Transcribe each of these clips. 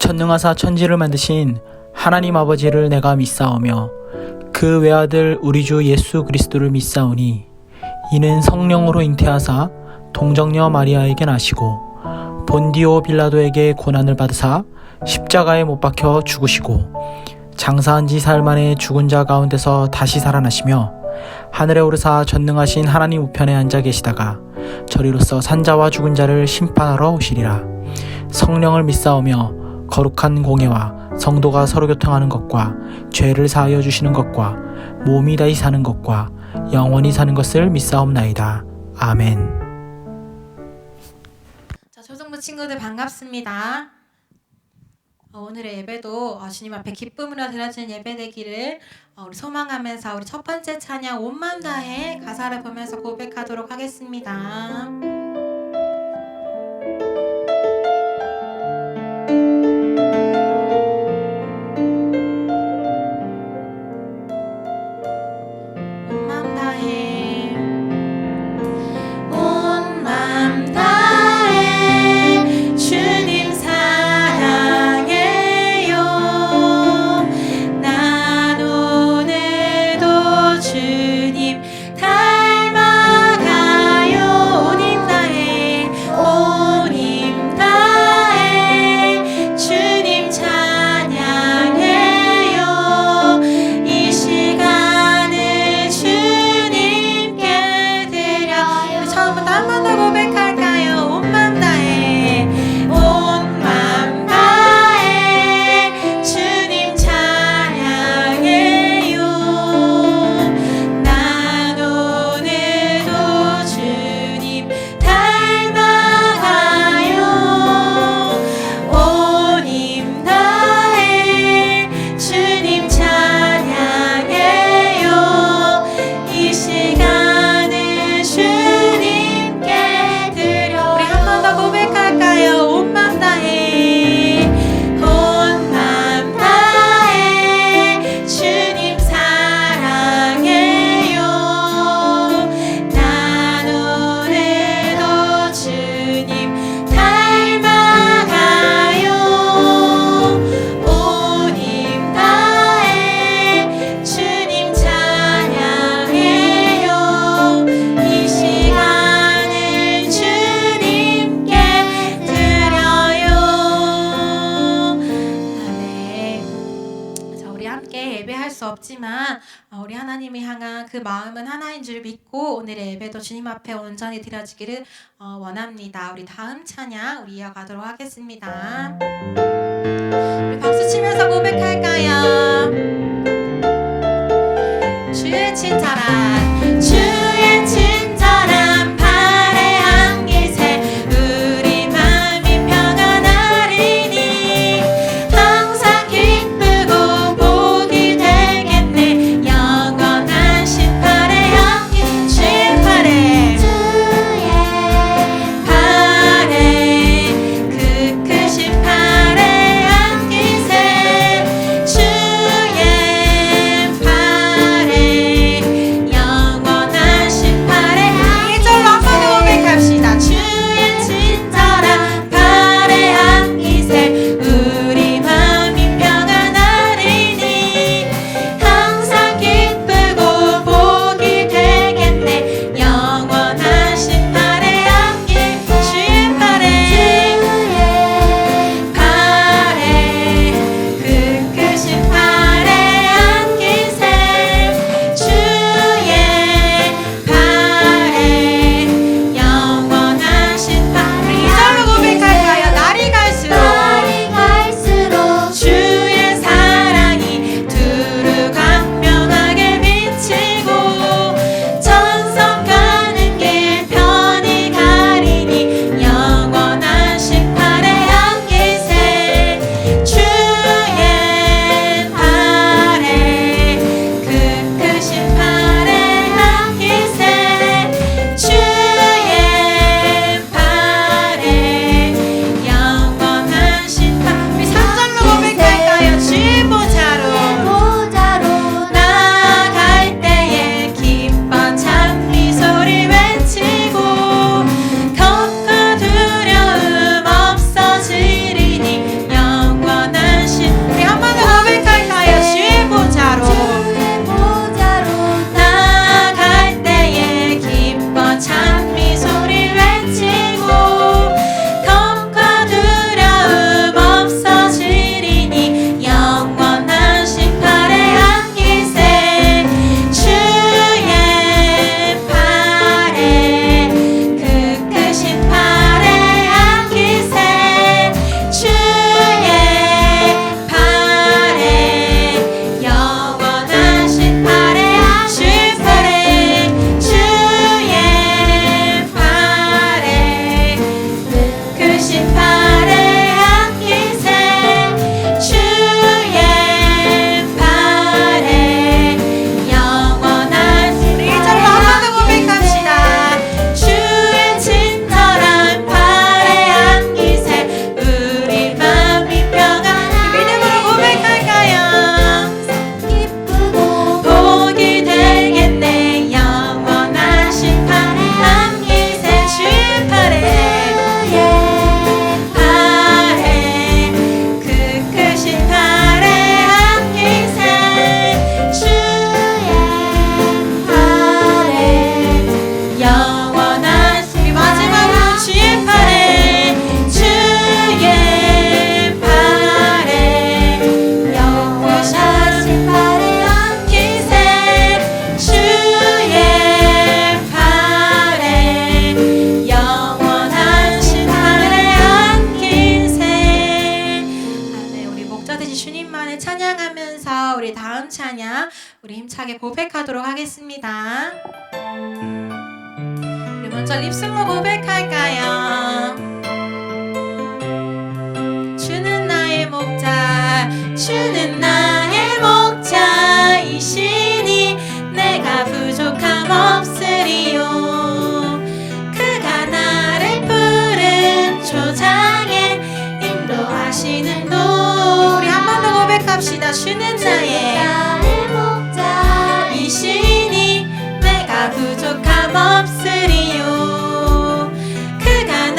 전능하사 천지를 만드신 하나님 아버지를 내가 믿사오며 그 외아들 우리 주 예수 그리스도를 믿사오니 이는 성령으로 잉태하사 동정녀 마리아에게 나시고 본디오 빌라도에게 고난을 받으사 십자가에 못 박혀 죽으시고 장사한 지 사흘 만에 죽은 자 가운데서 다시 살아나시며 하늘에 오르사 전능하신 하나님 우편에 앉아 계시다가 저리로서 산자와 죽은 자를 심판하러 오시리라. 성령을 믿사오며 거룩한 공예와 성도가 서로 교통하는 것과 죄를 사하여 주시는 것과 몸이 다시 사는 것과 영원히 사는 것을 믿사옵나이다. 아멘. 자, 초등부 친구들 반갑습니다. 오늘의 예배도 주님 앞에 기쁨으로 드려지는 예배 되기를 우리 소망하면서 우리 첫 번째 찬양 온 마음 다해 가사를 보면서 고백하도록 하겠습니다. 없지만 우리 하나님이 향한 그 마음은 하나인 줄 믿고 오늘의 예배도 주님 앞에 온전히 드려지기를 원합니다. 우리 다음 찬양 우리 이어가도록 하겠습니다. 우리 박수 치면서 고백할까요? 주의 친절한 주의 친절한 발에 안기세 우리 마음이 평안하리니 항상 기쁘고 복이 되겠네 영원한 신발에 안긴 주의 발에 그 크신 발에 안기세 주의 우리 다음 찬양 우리 힘차게 고백하도록 하겠습니다. 우리 먼저 립승모 고백할까요? 주는 나의 목자, 주는 나의 목자이시니 내가 부족함 없으리요. 그가 나를 푸른 초장에 인도하시는 도. 우리 한 번 더 고백합시다. 주는 나의 목자이시니 내가 부족함 없으리요. 그가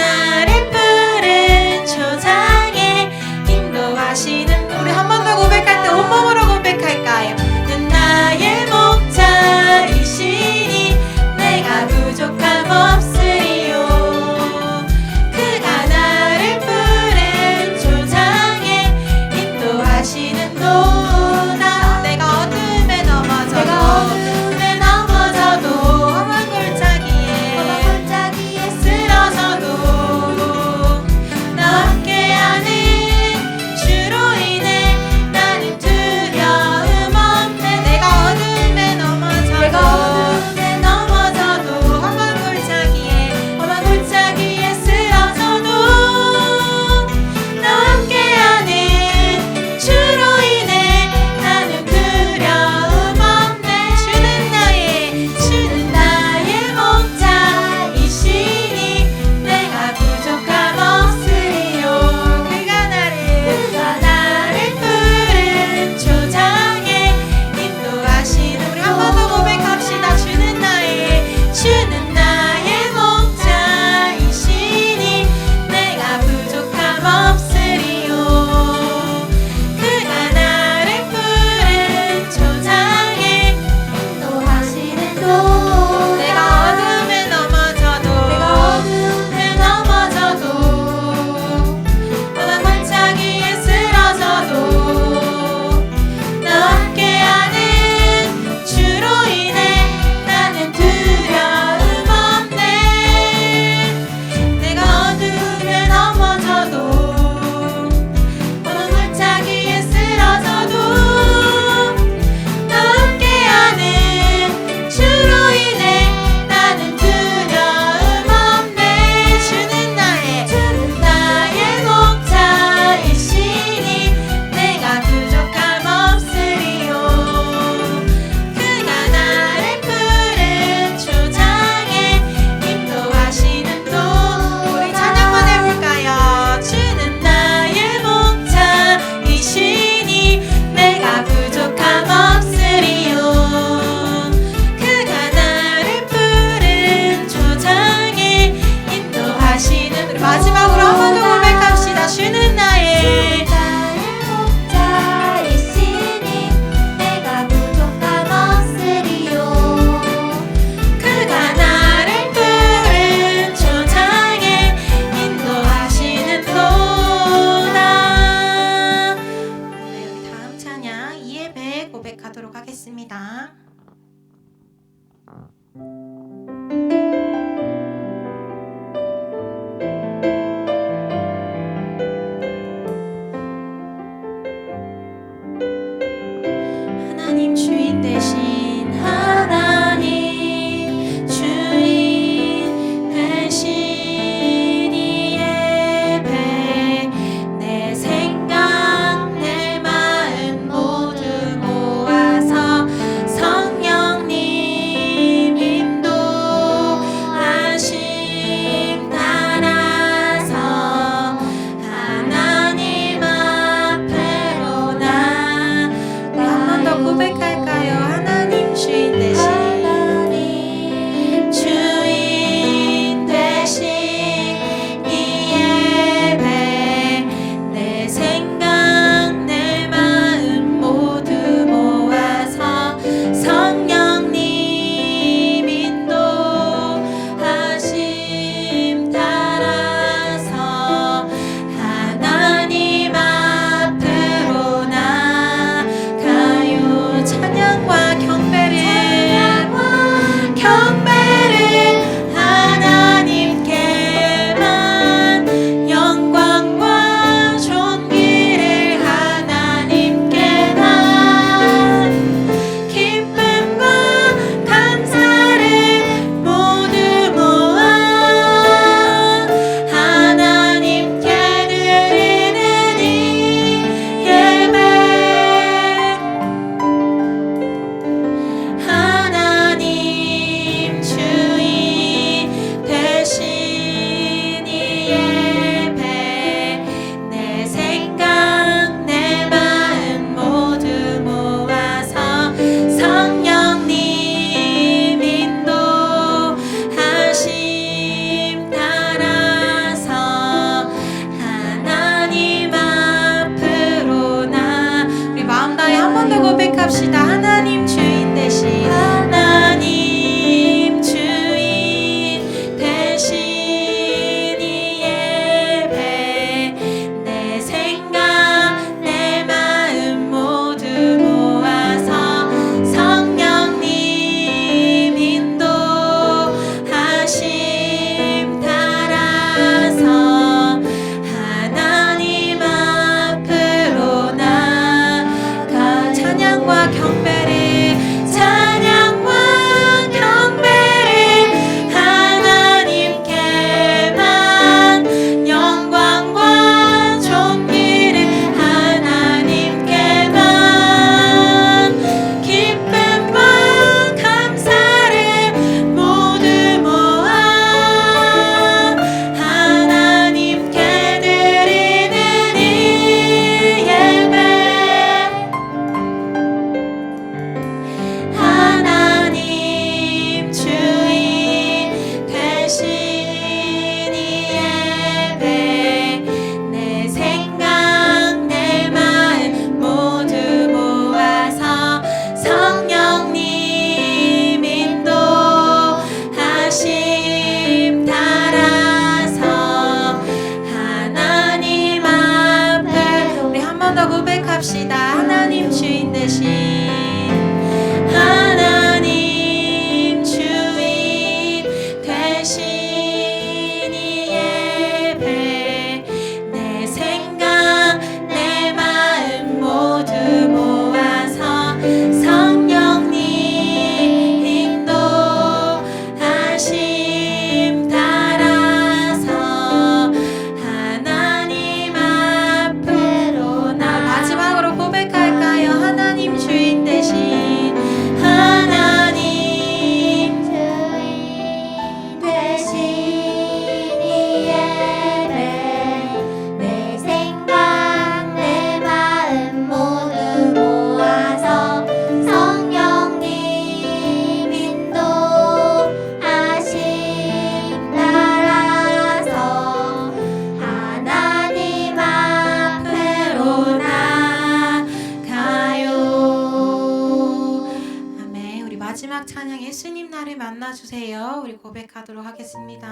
나를 만나주세요. 우리 고백하도록 하겠습니다.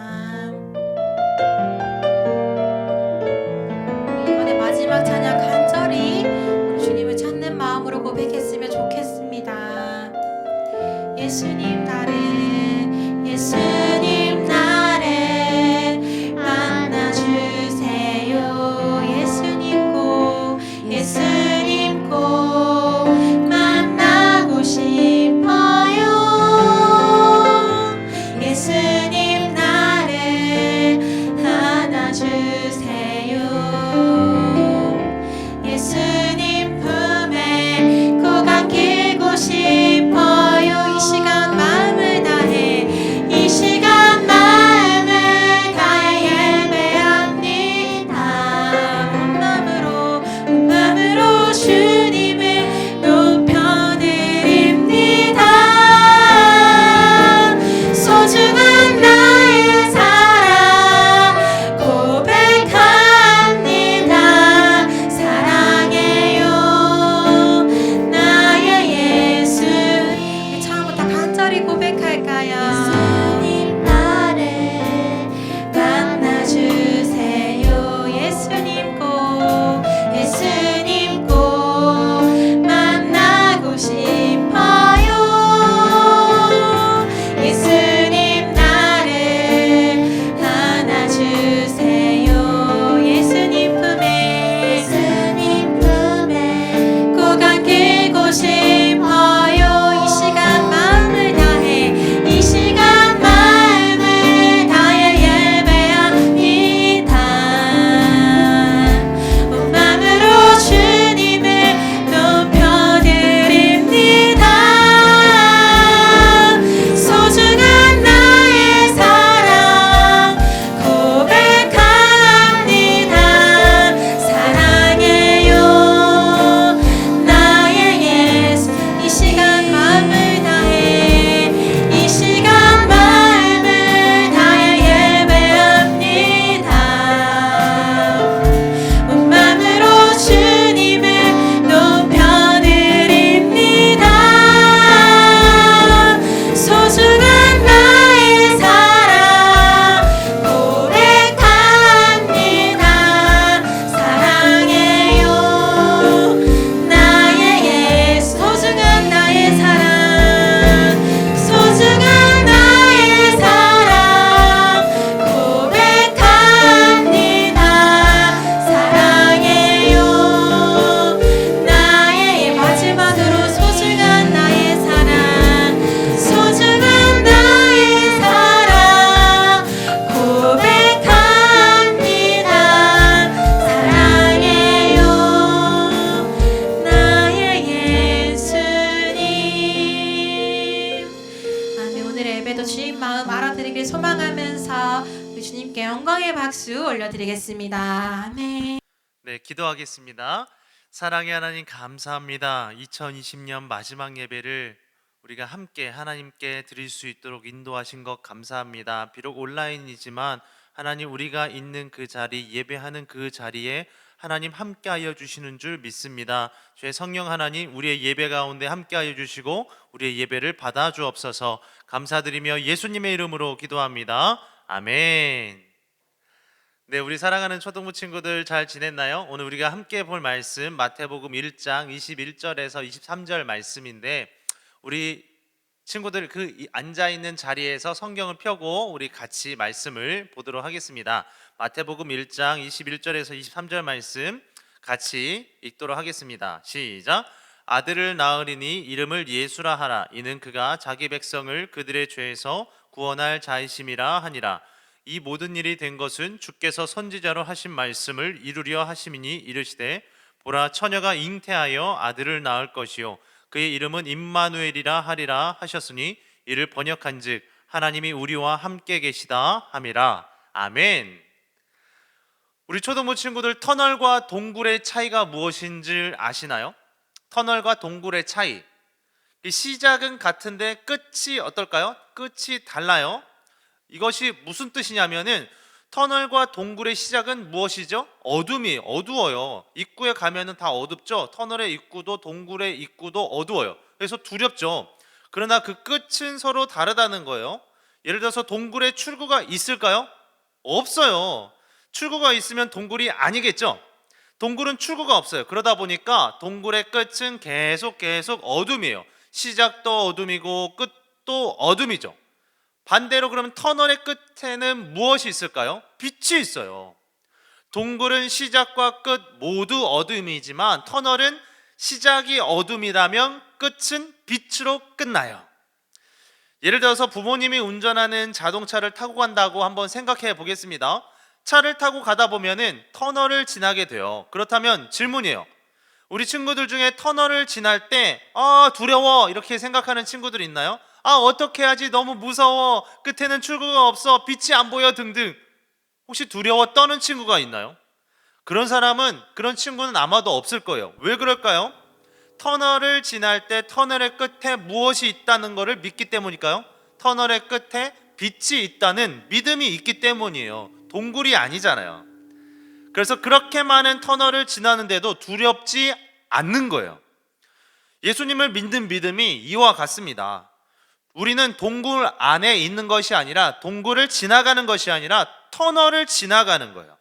이번에 마지막 찬양 간절히 우리 주님을 찾는 마음으로 고백했으면 좋겠습니다. 예수님 나를 만나주세요. 예수님 꼭 만나고 싶어요. 예수님 나를 안아주세요. 예수님 품에 꼭 안기고 싶어요. 이 시간 마음을 다해 예배합니다. 온 마음으로 주님을 높여드립니다. 소중한 나의 사랑 고백합니다. 사랑해요 나의 예수. 우리 처음부터 간절히 고백할까요? 예수님 나를 만나주세요. 예수님 꼭 만나고 싶어요. 예수님 나를 안아주세요. 예수님 품에 꼭 안기고 싶어요. 이 시간 마음을 다해 예배합니다. 온 마음으로 주님을 높여드립니다. 소중한 나의 사랑 고백합니다. 사랑해요 나의 예수. 이 시간 마음을 다해 예배합니다. 온 마음으로 주님을 높여드립니다. 소중한 나의 사랑 고백합니다. 사랑해요 나의 예수. 소중한 나의 사랑 고백합니다. 사랑해요 나의 마지막으로 소중한 나의 사랑 고백합니다. 사랑해요 나의 예수님. 아멘. 오늘의 예배도 주님 마음 알아드리길 소망하면서 우리 주님께 영광의 박수 올려드리겠습니다. 아멘. 네, 기도하겠습니다. 사랑의 하나님 감사합니다. 2020년 마지막 예배를 우리가 함께 하나님께 드릴 수 있도록 인도하신 것 감사합니다. 비록 온라인이지만 하나님 우리가 있는 그 자리, 예배하는 그 자리에 하나님 함께하여 주시는 줄 믿습니다. 주의 성령 하나님 우리의 예배 가운데 함께하여 주시고 우리의 예배를 받아 주옵소서. 감사드리며 예수님의 이름으로 기도합니다. 아멘. 네, 우리 사랑하는 초등부 친구들 잘 지냈나요? 오늘 우리가 함께 볼 말씀 마태복음 1장 21절에서 23절 말씀인데 우리 친구들 그 앉아있는 자리에서 성경을 펴고 우리 같이 말씀을 보도록 하겠습니다. 마태복음 1장 21절에서 23절 말씀 같이 읽도록 하겠습니다. 시작. 아들을 낳으리니 이름을 예수라 하라. 이는 그가 자기 백성을 그들의 죄에서 구원할 자이심이라 하니라. 이 모든 일이 된 것은 주께서 선지자로 하신 말씀을 이루려 하심이니 이르시되 보라 처녀가 잉태하여 아들을 낳을 것이요 그의 이름은 임마누엘이라 하리라 하셨으니 이를 번역한즉 하나님이 우리와 함께 계시다 함이라. 아멘. 우리 초등부 친구들 터널과 동굴의 차이가 무엇인지 아시나요? 터널과 동굴의 차이. 시작은 같은데 끝이 어떨까요? 끝이 달라요. 이것이 무슨 뜻이냐면은 터널과 동굴의 시작은 무엇이죠? 어두워요. 입구에 가면은 다 어둡죠. 터널의 입구도 동굴의 입구도 어두워요. 그래서 두렵죠. 그러나 그 끝은 서로 다르다는 거예요. 예를 들어서 동굴에 출구가 있을까요? 없어요. 출구가 있으면 동굴이 아니겠죠. 동굴은 출구가 없어요. 그러다 보니까 동굴의 끝은 계속 어둠이에요. 시작도 어둠이고 끝도 어둠이죠. 반대로 그러면 터널의 끝에는 무엇이 있을까요? 빛이 있어요. 동굴은 시작과 끝 모두 어둠이지만 터널은 시작이 어둠이라면 끝은 빛으로 끝나요. 예를 들어서 부모님이 운전하는 자동차를 타고 간다고 한번 생각해 보겠습니다. 차를 타고 가다 보면은 터널을 지나게 돼요. 그렇다면 질문이에요. 우리 친구들 중에 터널을 지날 때 두려워 이렇게 생각하는 친구들 있나요? 어떻게 하지? 너무 무서워. 끝에는 출구가 없어. 빛이 안 보여 등등. 혹시 두려워 떠는 친구가 있나요? 그런 친구는 아마도 없을 거예요. 왜 그럴까요? 터널을 지날 때 터널의 끝에 무엇이 있다는 것을 믿기 때문일까요? 터널의 끝에 빛이 있다는 믿음이 있기 때문이에요. 동굴이 아니잖아요. 그래서 그렇게 많은 터널을 지나는데도 두렵지 않는 거예요. 예수님을 믿는 믿음이 이와 같습니다. 우리는 동굴 안에 있는 것이 아니라 동굴을 지나가는 것이 아니라 터널을 지나가는 거예요.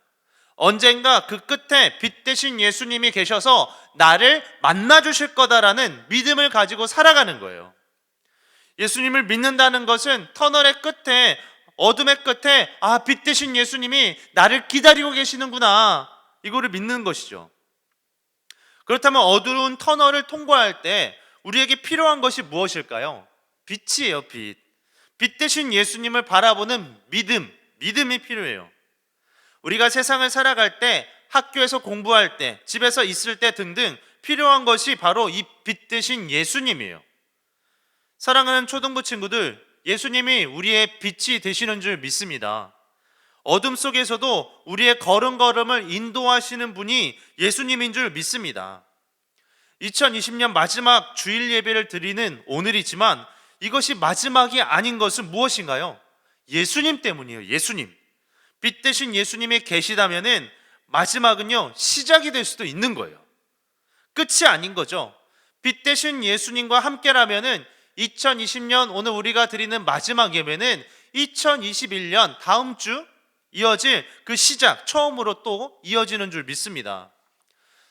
언젠가 그 끝에 빛 대신 예수님이 계셔서 나를 만나 주실 거다라는 믿음을 가지고 살아가는 거예요. 예수님을 믿는다는 것은 터널의 끝에 어둠의 끝에 빛 대신 예수님이 나를 기다리고 계시는구나 이거를 믿는 것이죠. 그렇다면 어두운 터널을 통과할 때 우리에게 필요한 것이 무엇일까요? 빛이에요. 빛 대신 예수님을 바라보는 믿음이 필요해요. 우리가 세상을 살아갈 때, 학교에서 공부할 때, 집에서 있을 때 등등 필요한 것이 바로 이 빛 대신 예수님이에요. 사랑하는 초등부 친구들, 예수님이 우리의 빛이 되시는 줄 믿습니다. 어둠 속에서도 우리의 걸음걸음을 인도하시는 분이 예수님인 줄 믿습니다. 2020년 마지막 주일 예배를 드리는 오늘이지만 이것이 마지막이 아닌 것은 무엇인가요? 예수님 때문이에요. 예수님. 빛 대신 예수님이 계시다면은 마지막은요 시작이 될 수도 있는 거예요. 끝이 아닌 거죠. 빛 대신 예수님과 함께라면은 2020년 오늘 우리가 드리는 마지막 예배는 2021년 다음 주 이어질 그 시작, 처음으로 또 이어지는 줄 믿습니다.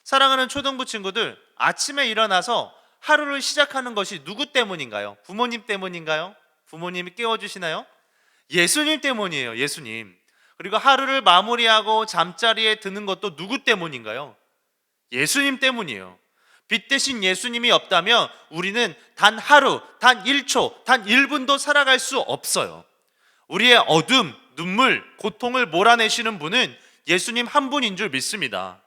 사랑하는 초등부 친구들, 아침에 일어나서 하루를 시작하는 것이 누구 때문인가요? 부모님 때문인가요? 부모님이 깨워주시나요? 예수님 때문이에요. 예수님. 그리고 하루를 마무리하고 잠자리에 드는 것도 누구 때문인가요? 예수님 때문이에요. 빛 대신 예수님이 없다면 우리는 단 하루, 단 1초, 단 1분도 살아갈 수 없어요. 우리의 어둠, 눈물, 고통을 몰아내시는 분은 예수님 한 분인 줄 믿습니다.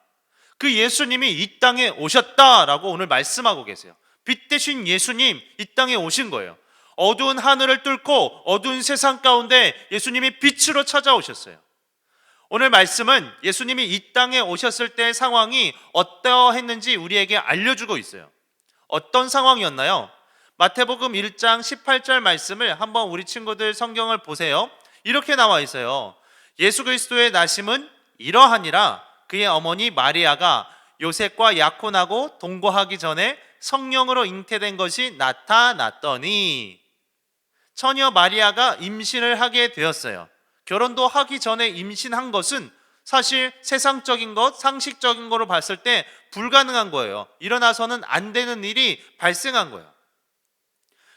그 예수님이 이 땅에 오셨다라고 오늘 말씀하고 계세요. 빛 대신 예수님 이 땅에 오신 거예요. 어두운 하늘을 뚫고 어두운 세상 가운데 예수님이 빛으로 찾아오셨어요. 오늘 말씀은 예수님이 이 땅에 오셨을 때의 상황이 어떠했는지 우리에게 알려주고 있어요. 어떤 상황이었나요? 마태복음 1장 18절 말씀을 한번 우리 친구들 성경을 보세요. 이렇게 나와 있어요. 예수 그리스도의 나심은 이러하니라. 그의 어머니 마리아가 요셉과 약혼하고 동거하기 전에 성령으로 잉태된 것이 나타났더니 처녀 마리아가 임신을 하게 되었어요. 결혼도 하기 전에 임신한 것은 사실 세상적인 것, 상식적인 거로 봤을 때 불가능한 거예요. 일어나서는 안 되는 일이 발생한 거예요.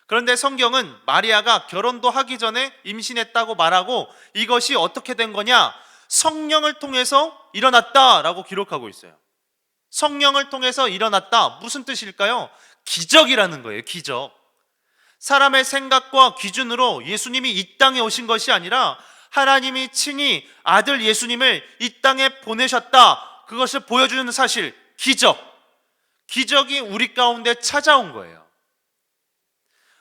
그런데 성경은 마리아가 결혼도 하기 전에 임신했다고 말하고 이것이 어떻게 된 거냐? 성령을 통해서 일어났다라고 기록하고 있어요. 성령을 통해서 일어났다. 무슨 뜻일까요? 기적이라는 거예요. 기적. 사람의 생각과 기준으로 예수님이 이 땅에 오신 것이 아니라 하나님이 친히 아들 예수님을 이 땅에 보내셨다. 그것을 보여주는 사실, 기적. 기적이 우리 가운데 찾아온 거예요.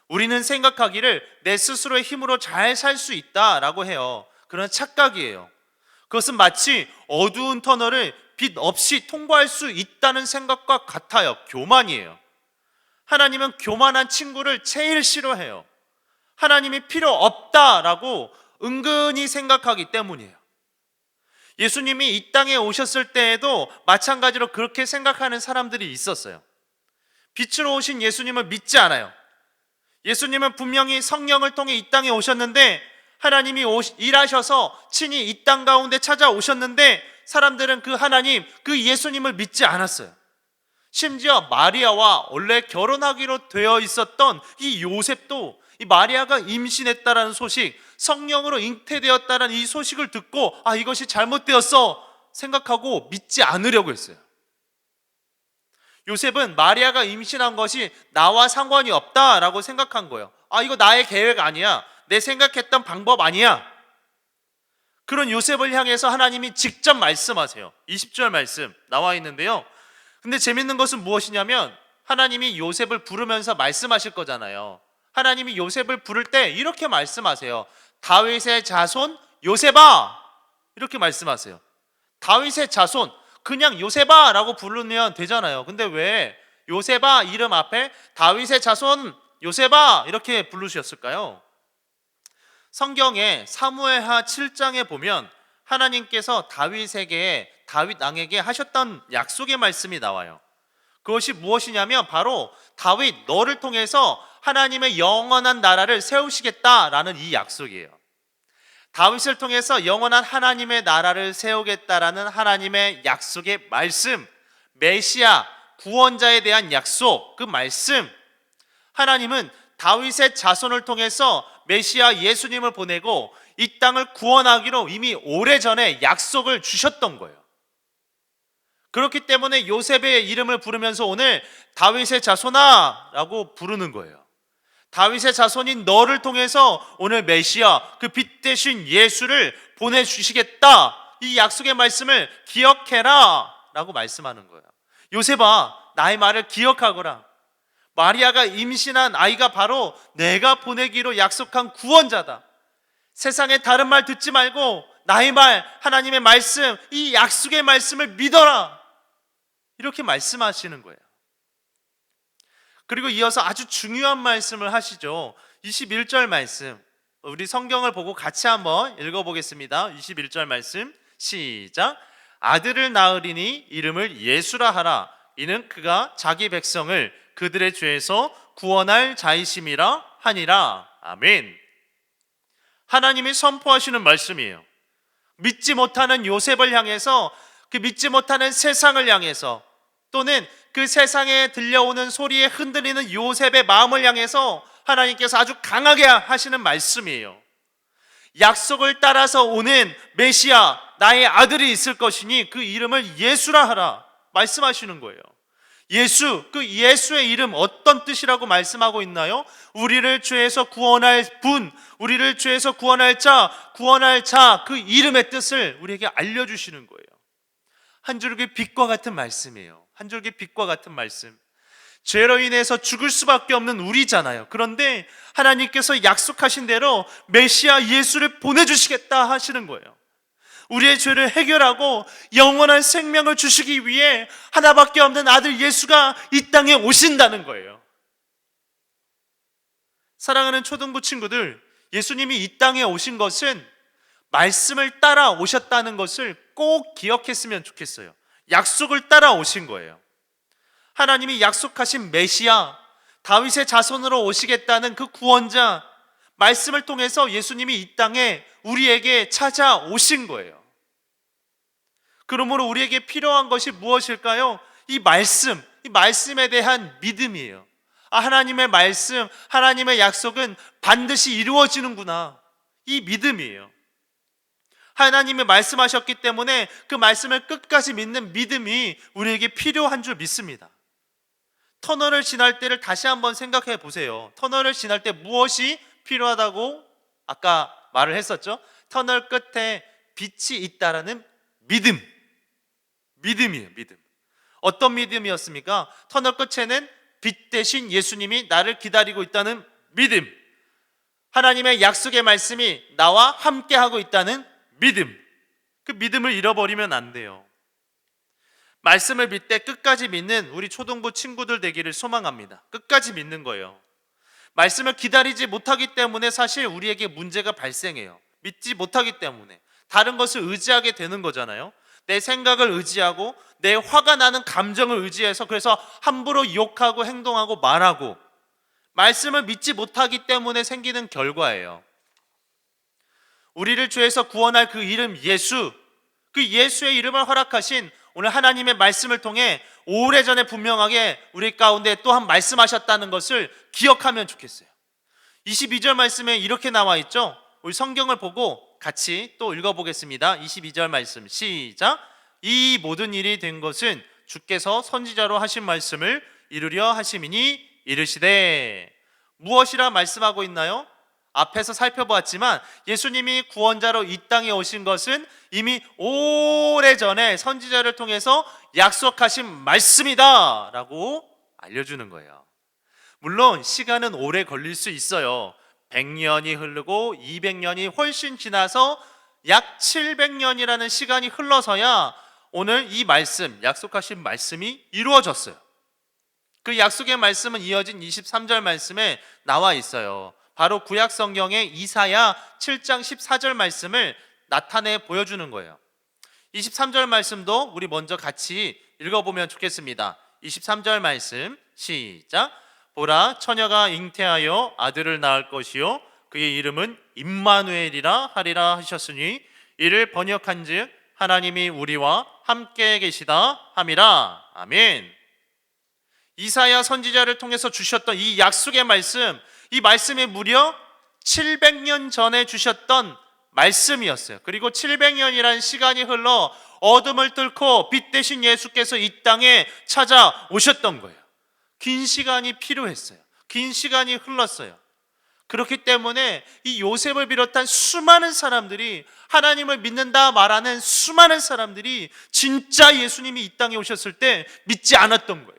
우리는 생각하기를 내 스스로의 힘으로 잘 살 수 있다라고 해요. 그런 착각이에요. 그것은 마치 어두운 터널을 빛 없이 통과할 수 있다는 생각과 같아요. 교만이에요. 하나님은 교만한 친구를 제일 싫어해요. 하나님이 필요 없다라고 은근히 생각하기 때문이에요. 예수님이 이 땅에 오셨을 때에도 마찬가지로 그렇게 생각하는 사람들이 있었어요. 빛으로 오신 예수님을 믿지 않아요. 예수님은 분명히 성령을 통해 이 땅에 오셨는데, 하나님이 일하셔서 친히 이 땅 가운데 찾아오셨는데, 사람들은 그 하나님, 그 예수님을 믿지 않았어요. 심지어 마리아와 원래 결혼하기로 되어 있었던 이 요셉도 이 마리아가 임신했다라는 소식, 성령으로 잉태되었다라는 이 소식을 듣고 이것이 잘못되었어 생각하고 믿지 않으려고 했어요. 요셉은 마리아가 임신한 것이 나와 상관이 없다라고 생각한 거예요. 이거 나의 계획 아니야, 내 생각했던 방법 아니야. 그런 요셉을 향해서 하나님이 직접 말씀하세요. 20절 말씀 나와 있는데요, 근데 재밌는 것은 무엇이냐면 하나님이 요셉을 부르면서 말씀하실 거잖아요. 하나님이 요셉을 부를 때 이렇게 말씀하세요. 다윗의 자손 요셉아, 이렇게 말씀하세요. 다윗의 자손, 그냥 요셉아 라고 부르면 되잖아요. 근데 왜 요셉아 이름 앞에 다윗의 자손 요셉아 이렇게 부르셨을까요? 성경에 사무엘하 7장에 보면 하나님께서 다윗 왕에게 하셨던 약속의 말씀이 나와요. 그것이 무엇이냐면 바로 다윗 너를 통해서 하나님의 영원한 나라를 세우시겠다라는 이 약속이에요. 다윗을 통해서 영원한 하나님의 나라를 세우겠다라는 하나님의 약속의 말씀, 메시아 구원자에 대한 약속, 그 말씀, 하나님은 다윗의 자손을 통해서 메시아 예수님을 보내고 이 땅을 구원하기로 이미 오래전에 약속을 주셨던 거예요. 그렇기 때문에 요셉의 이름을 부르면서 오늘 다윗의 자손아 라고 부르는 거예요. 다윗의 자손인 너를 통해서 오늘 메시아, 그 빛 대신 예수를 보내주시겠다, 이 약속의 말씀을 기억해라 라고 말씀하는 거예요. 요셉아, 나의 말을 기억하거라. 마리아가 임신한 아이가 바로 내가 보내기로 약속한 구원자다. 세상에 다른 말 듣지 말고 나의 말, 하나님의 말씀, 이 약속의 말씀을 믿어라, 이렇게 말씀하시는 거예요. 그리고 이어서 아주 중요한 말씀을 하시죠. 21절 말씀, 우리 성경을 보고 같이 한번 읽어보겠습니다. 21절 말씀 시작. 아들을 낳으리니 이름을 예수라 하라. 이는 그가 자기 백성을 그들의 죄에서 구원할 자이심이라 하니라. 아멘. 하나님이 선포하시는 말씀이에요. 믿지 못하는 요셉을 향해서, 그 믿지 못하는 세상을 향해서, 또는 그 세상에 들려오는 소리에 흔들리는 요셉의 마음을 향해서 하나님께서 아주 강하게 하시는 말씀이에요. 약속을 따라서 오는 메시아, 나의 아들이 있을 것이니 그 이름을 예수라 하라 말씀하시는 거예요. 예수, 그 예수의 이름 어떤 뜻이라고 말씀하고 있나요? 우리를 죄에서 구원할 분, 우리를 죄에서 구원할 자, 그 이름의 뜻을 우리에게 알려주시는 거예요. 한 줄기 빛과 같은 말씀이에요. 한 줄기 빛과 같은 말씀. 죄로 인해서 죽을 수밖에 없는 우리잖아요. 그런데 하나님께서 약속하신 대로 메시아 예수를 보내주시겠다 하시는 거예요. 우리의 죄를 해결하고 영원한 생명을 주시기 위해 하나밖에 없는 아들 예수가 이 땅에 오신다는 거예요. 사랑하는 초등부 친구들, 예수님이 이 땅에 오신 것은 말씀을 따라 오셨다는 것을 꼭 기억했으면 좋겠어요. 약속을 따라 오신 거예요. 하나님이 약속하신 메시아, 다윗의 자손으로 오시겠다는 그 구원자, 말씀을 통해서 예수님이 이 땅에 우리에게 찾아오신 거예요. 그러므로 우리에게 필요한 것이 무엇일까요? 이 말씀에 대한 믿음이에요. 하나님의 말씀, 하나님의 약속은 반드시 이루어지는구나, 이 믿음이에요. 하나님이 말씀하셨기 때문에 그 말씀을 끝까지 믿는 믿음이 우리에게 필요한 줄 믿습니다. 터널을 지날 때를 다시 한번 생각해 보세요. 터널을 지날 때 무엇이 필요하다고 아까 말을 했었죠? 터널 끝에 빛이 있다라는 믿음이에요. 믿음. 어떤 믿음이었습니까? 터널 끝에는 빛 대신 예수님이 나를 기다리고 있다는 믿음, 하나님의 약속의 말씀이 나와 함께하고 있다는 믿음. 그 믿음을 잃어버리면 안 돼요. 말씀을 믿되 끝까지 믿는 우리 초등부 친구들 되기를 소망합니다. 끝까지 믿는 거예요. 말씀을 기다리지 못하기 때문에 사실 우리에게 문제가 발생해요. 믿지 못하기 때문에 다른 것을 의지하게 되는 거잖아요. 내 생각을 의지하고 내 화가 나는 감정을 의지해서, 그래서 함부로 욕하고 행동하고 말하고, 말씀을 믿지 못하기 때문에 생기는 결과예요. 우리를 죄에서 구원할 그 이름 예수, 그 예수의 이름을 허락하신 오늘 하나님의 말씀을 통해 오래전에 분명하게 우리 가운데 또한 말씀하셨다는 것을 기억하면 좋겠어요. 22절 말씀에 이렇게 나와 있죠. 우리 성경을 보고 같이 또 읽어보겠습니다. 22절 말씀 시작. 이 모든 일이 된 것은 주께서 선지자로 하신 말씀을 이루려 하심이니 이르시되. 무엇이라 말씀하고 있나요? 앞에서 살펴보았지만 예수님이 구원자로 이 땅에 오신 것은 이미 오래전에 선지자를 통해서 약속하신 말씀이다 라고 알려주는 거예요. 물론 시간은 오래 걸릴 수 있어요. 100년이 흐르고 200년이 훨씬 지나서 약 700년이라는 시간이 흘러서야 오늘 이 말씀, 약속하신 말씀이 이루어졌어요. 그 약속의 말씀은 이어진 23절 말씀에 나와 있어요. 바로 구약 성경의 이사야 7장 14절 말씀을 나타내 보여주는 거예요. 23절 말씀도 우리 먼저 같이 읽어보면 좋겠습니다. 23절 말씀 시작. 보라, 처녀가 잉태하여 아들을 낳을 것이요 그의 이름은 임마누엘이라 하리라 하셨으니 이를 번역한즉 하나님이 우리와 함께 계시다 함이라. 아멘. 이사야 선지자를 통해서 주셨던 이 약속의 말씀, 이 말씀이 무려 700년 전에 주셨던 말씀이었어요. 그리고 700년이라는 시간이 흘러 어둠을 뚫고 빛 대신 예수께서 이 땅에 찾아오셨던 거예요. 긴 시간이 필요했어요. 긴 시간이 흘렀어요. 그렇기 때문에 이 요셉을 비롯한 수많은 사람들이, 하나님을 믿는다 말하는 수많은 사람들이 진짜 예수님이 이 땅에 오셨을 때 믿지 않았던 거예요.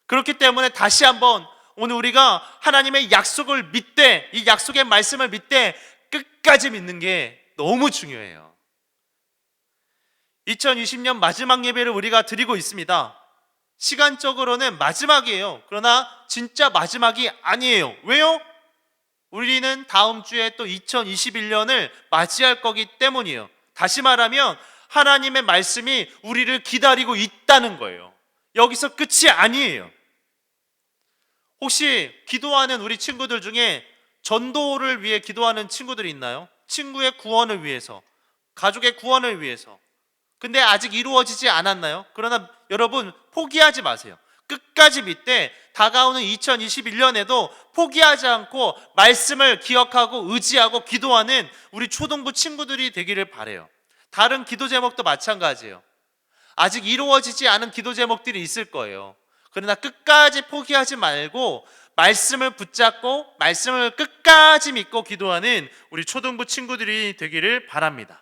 그렇기 때문에 다시 한번 오늘 우리가 하나님의 약속을 믿되, 이 약속의 말씀을 믿되 끝까지 믿는 게 너무 중요해요. 2020년 마지막 예배를 우리가 드리고 있습니다. 시간적으로는 마지막이에요. 그러나 진짜 마지막이 아니에요. 왜요? 우리는 다음 주에 또 2021년을 맞이할 거기 때문이에요. 다시 말하면 하나님의 말씀이 우리를 기다리고 있다는 거예요. 여기서 끝이 아니에요. 혹시 기도하는 우리 친구들 중에 전도를 위해 기도하는 친구들이 있나요? 친구의 구원을 위해서, 가족의 구원을 위해서. 근데 아직 이루어지지 않았나요? 그러나 여러분 포기하지 마세요. 끝까지 믿되 다가오는 2021년에도 포기하지 않고 말씀을 기억하고 의지하고 기도하는 우리 초등부 친구들이 되기를 바라요. 다른 기도 제목도 마찬가지예요. 아직 이루어지지 않은 기도 제목들이 있을 거예요. 그러나 끝까지 포기하지 말고 말씀을 붙잡고 말씀을 끝까지 믿고 기도하는 우리 초등부 친구들이 되기를 바랍니다.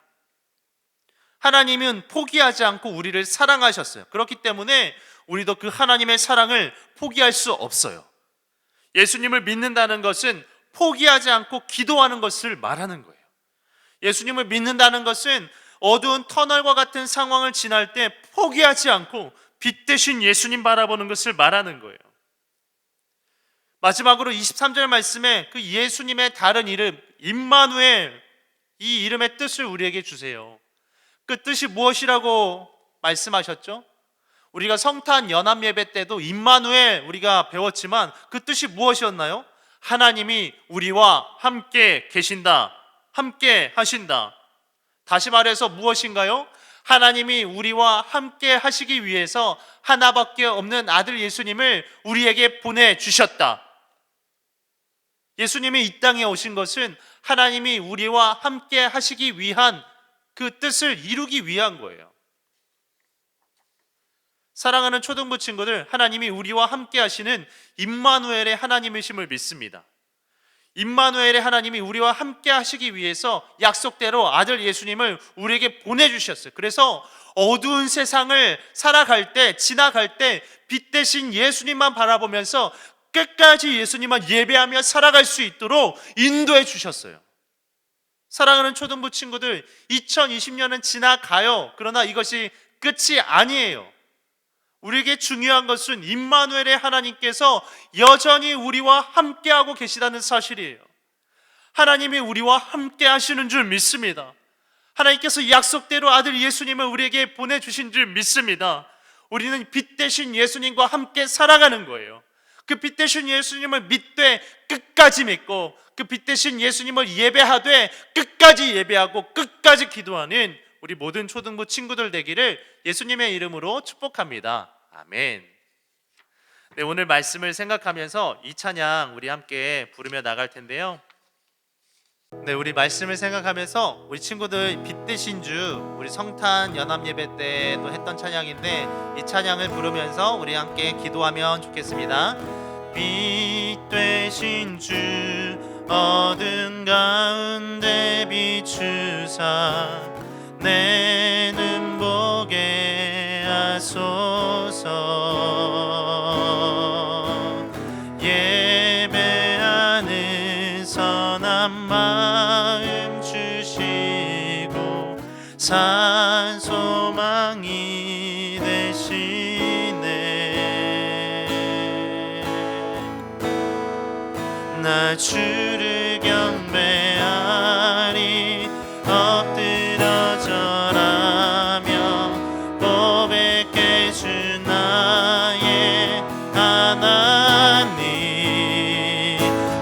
하나님은 포기하지 않고 우리를 사랑하셨어요. 그렇기 때문에 우리도 그 하나님의 사랑을 포기할 수 없어요. 예수님을 믿는다는 것은 포기하지 않고 기도하는 것을 말하는 거예요. 예수님을 믿는다는 것은 어두운 터널과 같은 상황을 지날 때 포기하지 않고 빛 대신 예수님 바라보는 것을 말하는 거예요. 마지막으로 23절 말씀에 그 예수님의 다른 이름 임마누엘, 이 이름의 뜻을 우리에게 주세요. 그 뜻이 무엇이라고 말씀하셨죠? 우리가 성탄 연합 예배 때도 임마누엘 우리가 배웠지만 그 뜻이 무엇이었나요? 하나님이 우리와 함께 계신다, 함께 하신다. 다시 말해서 무엇인가요? 하나님이 우리와 함께 하시기 위해서 하나밖에 없는 아들 예수님을 우리에게 보내주셨다. 예수님이 이 땅에 오신 것은 하나님이 우리와 함께 하시기 위한 그 뜻을 이루기 위한 거예요. 사랑하는 초등부 친구들, 하나님이 우리와 함께 하시는 임마누엘의 하나님이심을 믿습니다. 임마누엘의 하나님이 우리와 함께 하시기 위해서 약속대로 아들 예수님을 우리에게 보내주셨어요. 그래서 어두운 세상을 살아갈 때, 지나갈 때 빛 대신 예수님만 바라보면서 끝까지 예수님만 예배하며 살아갈 수 있도록 인도해 주셨어요. 사랑하는 초등부 친구들, 2020년은 지나가요. 그러나 이것이 끝이 아니에요. 우리에게 중요한 것은 임마누엘의 하나님께서 여전히 우리와 함께하고 계시다는 사실이에요. 하나님이 우리와 함께 하시는 줄 믿습니다. 하나님께서 약속대로 아들 예수님을 우리에게 보내주신 줄 믿습니다. 우리는 빛 대신 예수님과 함께 살아가는 거예요. 그 빛 대신 예수님을 믿되 끝까지 믿고 그 빛 대신 예수님을 예배하되 끝까지 예배하고 끝까지 기도하는 우리 모든 초등부 친구들 되기를 예수님의 이름으로 축복합니다. 아멘. 네, 오늘 말씀을 생각하면서 이 찬양 우리 함께 부르며 나갈 텐데요. 네, 우리 말씀을 생각하면서 우리 친구들 빛 대신 주 우리 성탄 연합 예배 때도 했던 찬양인데 이 찬양을 부르면서 우리 함께 기도하면 좋겠습니다. 빛 되신 주 어둠 가운데 비추사 내 눈 보게 하소서. 예배하는 선한 마음 주시고 산 소망이 되시네. 나 주를 경배하리 엎드려 절하며 고백해 주 나의 하나님.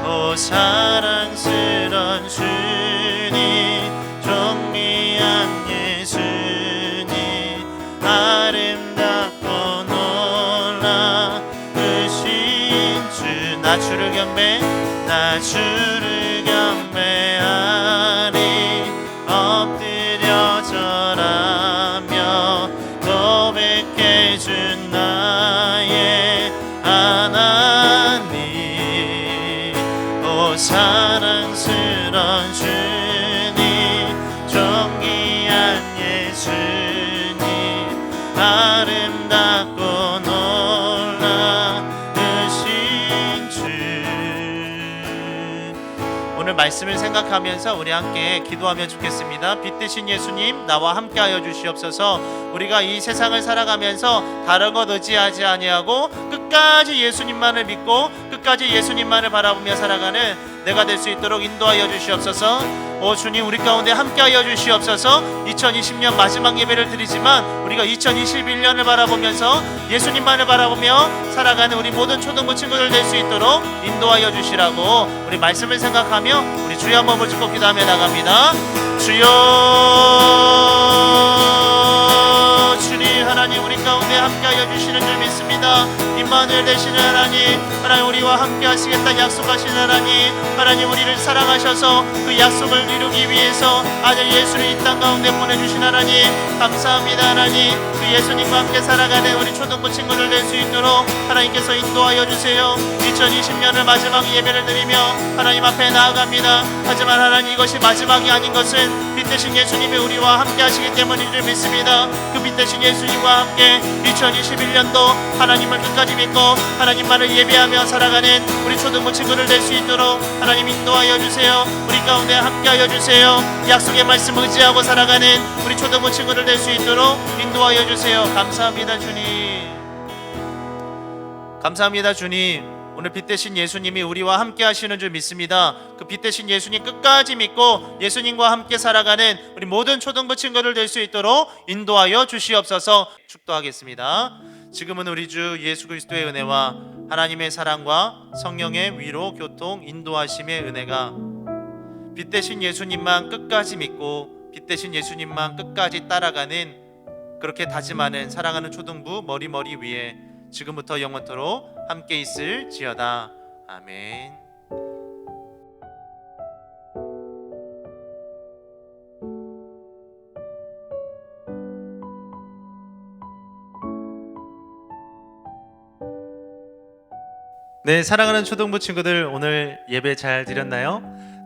오 사랑스런 주님 존귀한 예수님 아름답고 놀라우신 주. 나 주를 경배하리 엎드려 절하며 고백해 준 나의 하나님. 오 사랑스런 주님 존귀한 예수님 아름답고 놀라우신 주. 오늘 말씀을 생각하면서 우리 함께 기도하면 좋겠습니다. 빛 되신 예수님 나와 함께하여 주시옵소서. 우리가 이 세상을 살아가면서 다른 것 의지하지 아니하고 끝까지 예수님만을 믿고 끝까지 예수님만을 바라보며 살아가는 내가 될 수 있도록 인도하여 주시옵소서. 오 주님 우리 가운데 함께하여 주시옵소서. 2020년 마지막 예배를 드리지만 우리가 2021년을 바라보면서 예수님만을 바라보며 살아가는 우리 모든 초등부 친구들 될 수 있도록 인도하여 주시라고 우리 말씀을 생각하며 우리 주여 한 번을 짓고 기도하며 나갑니다. 주여 주님 하나님 우리 가운데 함께하여 주시는 줄 믿습니다. 임마누엘 되시는 하나님 우리와 함께 하시겠다 약속하신 하나님 우리를 사랑하셔서 그 약속을 이루기 위해서 아들 예수를 이 땅 가운데 보내주신 하나님 감사합니다. 하나님 그 예수님과 함께 살아가는 우리 초등부 친구들 될 수 있도록 하나님께서 인도하여 주세요. 2020년을 마지막 예배를 드리며 하나님 앞에 나아갑니다. 하지만 하나님 이것이 마지막이 아닌 것은 빛 되신 예수님이 우리와 함께 하시기 때문인 줄 믿습니다. 그 빛 되신 예수님과 함께 2021년도 하나님을 끝까지 믿고 하나님만을 예배하며 살아가는 우리 초등부 친구들 될 수 있도록 하나님 인도하여 주세요. 우리 가운데 함께하여 주세요. 약속의 말씀 의지하고 살아가는 우리 초등부 친구들 될 수 있도록 인도하여 주세요. 감사합니다 주님. 감사합니다 주님. 오늘 빛 대신 예수님이 우리와 함께 하시는 줄 믿습니다. 그 빛 대신 예수님 끝까지 믿고 예수님과 함께 살아가는 우리 모든 초등부 친구들 될 수 있도록 인도하여 주시옵소서. 축도하겠습니다. 지금은 우리 주 예수 그리스도의 은혜와 하나님의 사랑과 성령의 위로 교통 인도하심의 은혜가 빛 대신 예수님만 끝까지 믿고 빛 대신 예수님만 끝까지 따라가는 그렇게 다짐하는 사랑하는 초등부 머리 위에 지금부터 영원토록 함께 있을지어다. 아멘. 네, 사랑하는 초등부 친구들 오늘 예배 잘 드렸나요?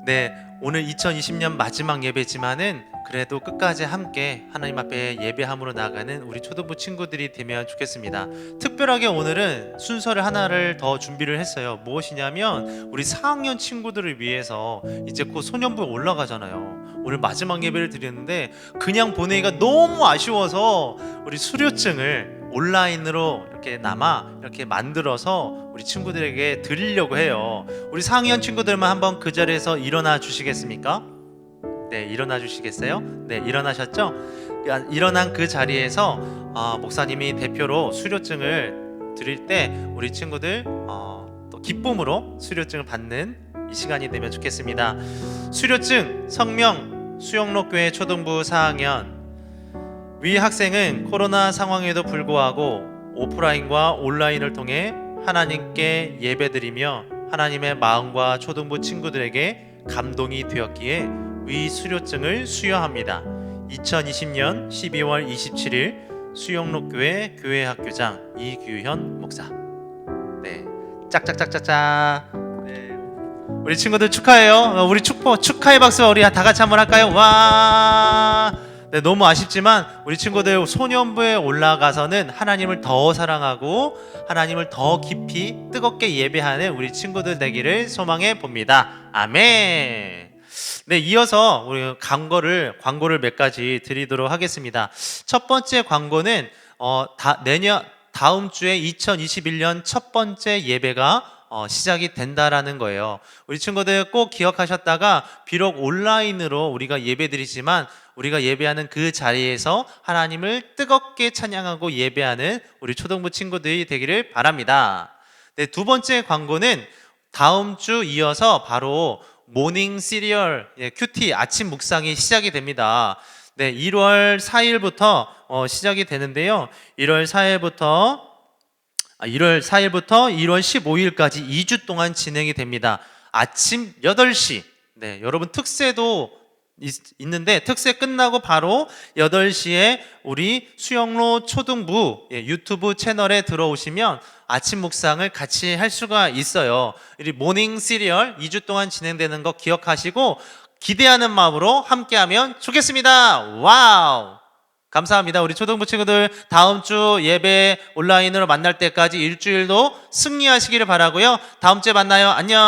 네, 오늘 2020년 마지막 예배지만은 그래도 끝까지 함께 하나님 앞에 예배함으로 나아가는 우리 초등부 친구들이 되면 좋겠습니다. 특별하게 오늘은 순서를 하나를 더 준비를 했어요. 무엇이냐면 우리 4학년 친구들을 위해서 이제 곧 소년부에 올라가잖아요. 오늘 마지막 예배를 드리는데 그냥 보내기가 너무 아쉬워서 우리 수료증을 온라인으로 이렇게 만들어서 우리 친구들에게 드리려고 해요. 우리 4학년 친구들만 한번 그 자리에서 일어나 주시겠습니까? 네, 일어나 주시겠어요? 네, 일어나셨죠? 일어난 그 자리에서 목사님이 대표로 수료증을 드릴 때 우리 친구들 기쁨으로 수료증을 받는 이 시간이 되면 좋겠습니다. 수료증 성명 수영록교회 초등부 4학년. 위 학생은 코로나 상황에도 불구하고 오프라인과 온라인을 통해 하나님께 예배드리며 하나님의 마음과 초등부 친구들에게 감동이 되었기에 위 수료증을 수여합니다. 2020년 12월 27일 수영록교회 교회학교장 이규현 목사. 네, 짝짝짝짝짝. 네, 우리 친구들 축하해요. 우리 축하의 박수 우리 다 같이 한번 할까요? 와. 네, 너무 아쉽지만 우리 친구들 소년부에 올라가서는 하나님을 더 사랑하고 하나님을 더 깊이 뜨겁게 예배하는 우리 친구들 되기를 소망해 봅니다. 아멘. 네, 이어서 우리 광고를 몇 가지 드리도록 하겠습니다. 첫 번째 광고는 다음 주에 2021년 첫 번째 예배가 시작이 된다라는 거예요. 우리 친구들 꼭 기억하셨다가 비록 온라인으로 우리가 예배드리지만 우리가 예배하는 그 자리에서 하나님을 뜨겁게 찬양하고 예배하는 우리 초등부 친구들이 되기를 바랍니다. 네, 두 번째 광고는 다음 주 이어서 바로 모닝 시리얼 큐티 아침 묵상이 시작이 됩니다. 네, 1월 4일부터 시작이 되는데요. 1월 4일부터 1월 15일까지 2주 동안 진행이 됩니다. 아침 8시. 네, 여러분 특세도 있는데 특세 끝나고 바로 8시에 우리 수영로 초등부 유튜브 채널에 들어오시면 아침 묵상을 같이 할 수가 있어요. 우리 모닝 시리얼 2주 동안 진행되는 거 기억하시고 기대하는 마음으로 함께하면 좋겠습니다. 와우! 감사합니다. 우리 초등부 친구들 다음 주 예배 온라인으로 만날 때까지 일주일도 승리하시기를 바라고요. 다음 주에 만나요. 안녕.